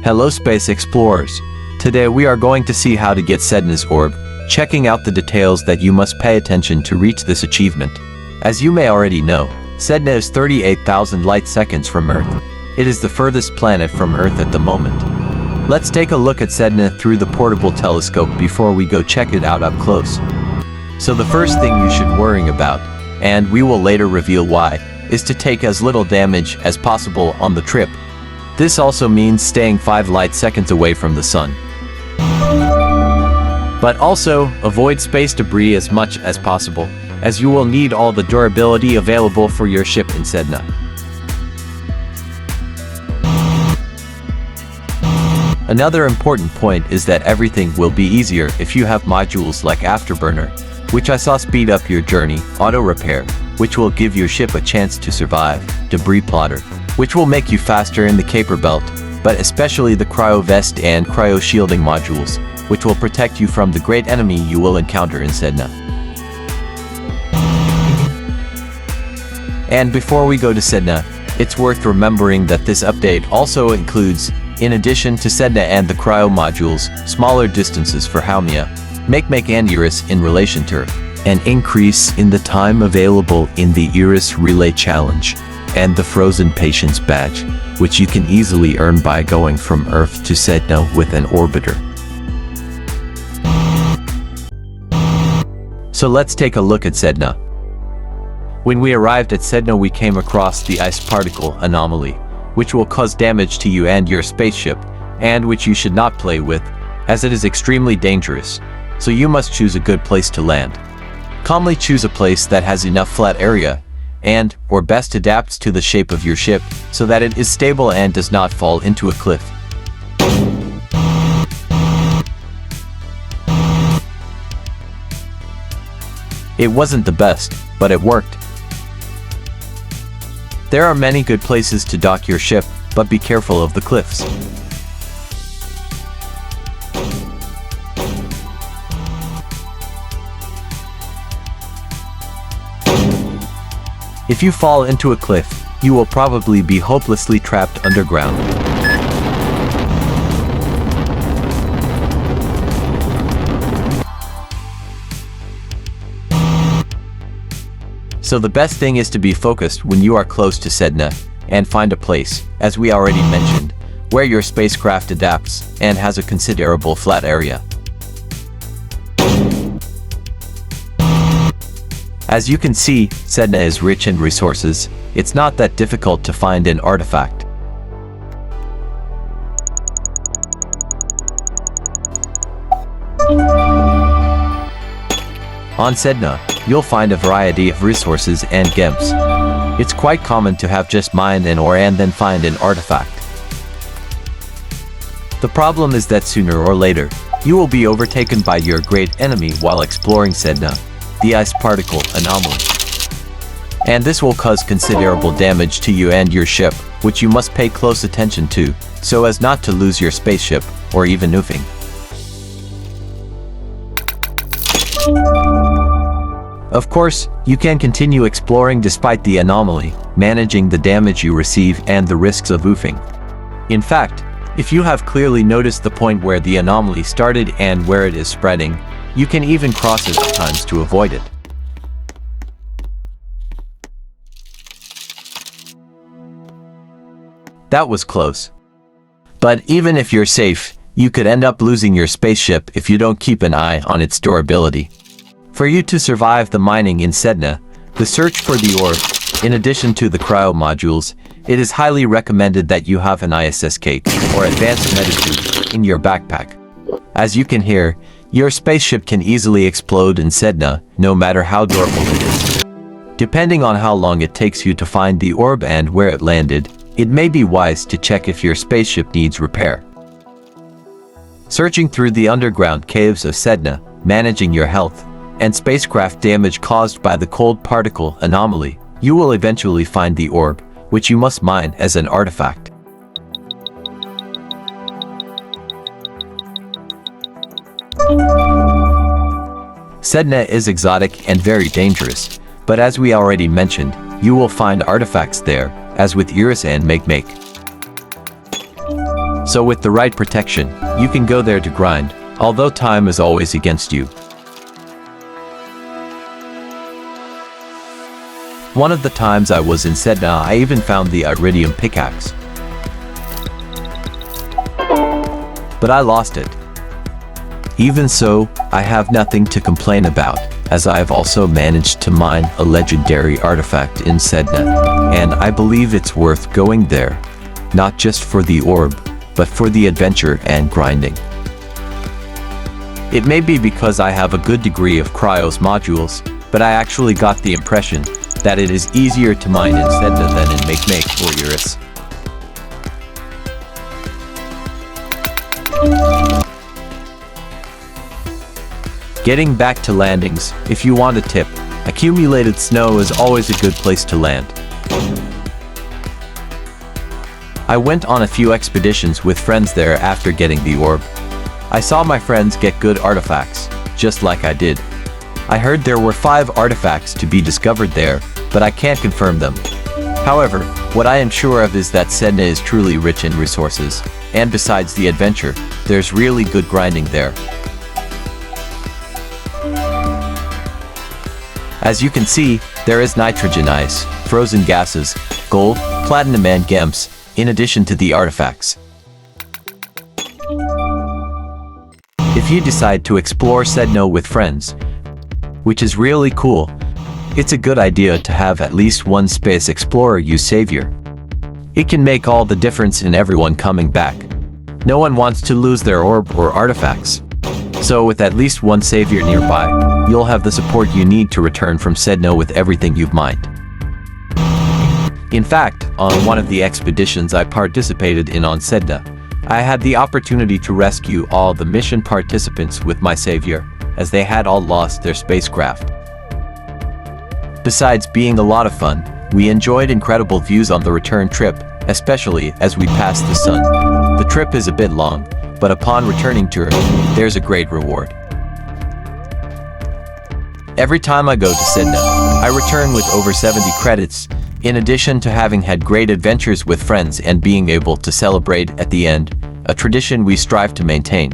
Hello space explorers. Today we are going to see how to get SEDNA's orb, checking out the details that you must pay attention to reach this achievement. As you may already know, SEDNA is 38,000 light seconds from Earth. It is the furthest planet from Earth at the moment. Let's take a look at SEDNA through the portable telescope before we go check it out up close. So the first thing you should worry about, and we will later reveal why, is to take as little damage as possible on the trip. This also means staying 5 light seconds away from the sun. But also, avoid space debris as much as possible, as you will need all the durability available for your ship in SEDNA. Another important point is that everything will be easier if you have modules like Afterburner, which I saw speed up your journey, Auto Repair, which will give your ship a chance to survive, Debris Plotter, which will make you faster in the Kuiper Belt, but especially the Cryo Vest and Cryo Shielding modules, which will protect you from the great enemy you will encounter in SEDNA. And before we go to SEDNA, it's worth remembering that this update also includes, in addition to SEDNA and the Cryo modules, smaller distances for Haumea, Make and Eurus in relation to Earth, an increase in the time available in the Eurus Relay Challenge, and the Frozen Patience badge, which you can easily earn by going from Earth to SEDNA with an orbiter. So let's take a look at SEDNA. When we arrived at SEDNA, we came across the Ice Particle Anomaly, which will cause damage to you and your spaceship, and which you should not play with, as it is extremely dangerous, so you must choose a good place to land. Calmly choose a place that has enough flat area, and, or best adapts to the shape of your ship, so that it is stable and does not fall into a cliff. It wasn't the best, but it worked. There are many good places to dock your ship, but be careful of the cliffs. If you fall into a cliff, you will probably be hopelessly trapped underground. So the best thing is to be focused when you are close to SEDNA, and find a place, as we already mentioned, where your spacecraft adapts and has a considerable flat area. As you can see, SEDNA is rich in resources. It's not that difficult to find an artifact. On SEDNA, you'll find a variety of resources and gems. It's quite common to have just mine an ore and then find an artifact. The problem is that sooner or later, you will be overtaken by your great enemy while exploring SEDNA, the Ice Particle Anomaly. And this will cause considerable damage to you and your ship, which you must pay close attention to, so as not to lose your spaceship, or even oofing. Of course, you can continue exploring despite the anomaly, managing the damage you receive and the risks of oofing. In fact, if you have clearly noticed the point where the anomaly started and where it is spreading, you can even cross it at times to avoid it. That was close. But even if you're safe, you could end up losing your spaceship if you don't keep an eye on its durability. For you to survive the mining in SEDNA, the search for the orb, in addition to the cryo modules, it is highly recommended that you have an ISS cake, or advanced medisuit, in your backpack. As you can hear, your spaceship can easily explode in SEDNA, no matter how durable it is. Depending on how long it takes you to find the orb and where it landed, it may be wise to check if your spaceship needs repair. Searching through the underground caves of SEDNA, managing your health, and spacecraft damage caused by the Cold Particle Anomaly, you will eventually find the orb, which you must mine as an artifact. SEDNA is exotic and very dangerous, but as we already mentioned, you will find artifacts there, as with Eurus and Make. So with the right protection, you can go there to grind, although time is always against you. One of the times I was in SEDNA, I even found the iridium pickaxe. But I lost it. Even so, I have nothing to complain about, as I have also managed to mine a legendary artifact in SEDNA, and I believe it's worth going there, not just for the orb, but for the adventure and grinding. It may be because I have a good degree of Cryos modules, but I actually got the impression that it is easier to mine in SEDNA than in Make or Eurus. Getting back to landings, if you want a tip, accumulated snow is always a good place to land. I went on a few expeditions with friends there after getting the orb. I saw my friends get good artifacts, just like I did. I heard there were 5 artifacts to be discovered there, but I can't confirm them. However, what I am sure of is that SEDNA is truly rich in resources, and besides the adventure, there's really good grinding there. As you can see, there is nitrogen ice, frozen gases, gold, platinum and gems, in addition to the artifacts. If you decide to explore SEDNA with friends, which is really cool, it's a good idea to have at least one space explorer use savior. It can make all the difference in everyone coming back. No one wants to lose their orb or artifacts. So with at least one savior nearby, you'll have the support you need to return from SEDNA with everything you've mined. In fact, on one of the expeditions I participated in on SEDNA, I had the opportunity to rescue all the mission participants with my savior, as they had all lost their spacecraft. Besides being a lot of fun, we enjoyed incredible views on the return trip, especially as we passed the sun. The trip is a bit long, but upon returning to Earth, there's a great reward. Every time I go to SEDNA, I return with over 70 credits, in addition to having had great adventures with friends and being able to celebrate at the end, a tradition we strive to maintain.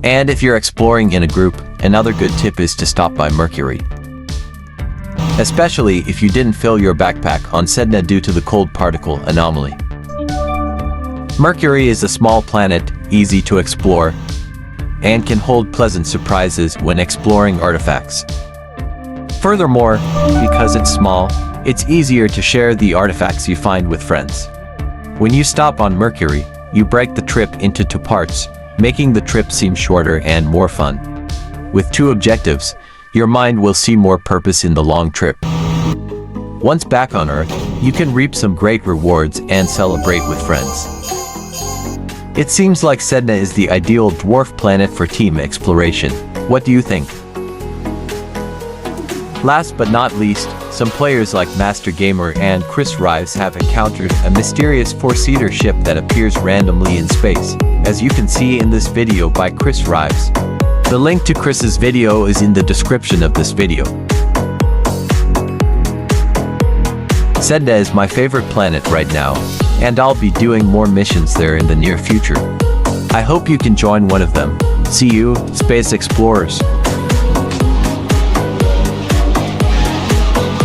And if you're exploring in a group, another good tip is to stop by Mercury. Especially if you didn't fill your backpack on SEDNA due to the Cold Particle Anomaly. Mercury is a small planet, easy to explore, and can hold pleasant surprises when exploring artifacts. Furthermore, because it's small, it's easier to share the artifacts you find with friends. When you stop on Mercury, you break the trip into 2 parts, making the trip seem shorter and more fun. With 2 objectives, your mind will see more purpose in the long trip. Once back on Earth, you can reap some great rewards and celebrate with friends. It seems like SEDNA is the ideal dwarf planet for team exploration. What do you think? Last but not least, some players like Master Gamer and Chris Rives have encountered a mysterious 4-seater ship that appears randomly in space, as you can see in this video by Chris Rives. The link to Chris's video is in the description of this video. SEDNA is my favorite planet right now, and I'll be doing more missions there in the near future. I hope you can join one of them. See you, Space Explorers!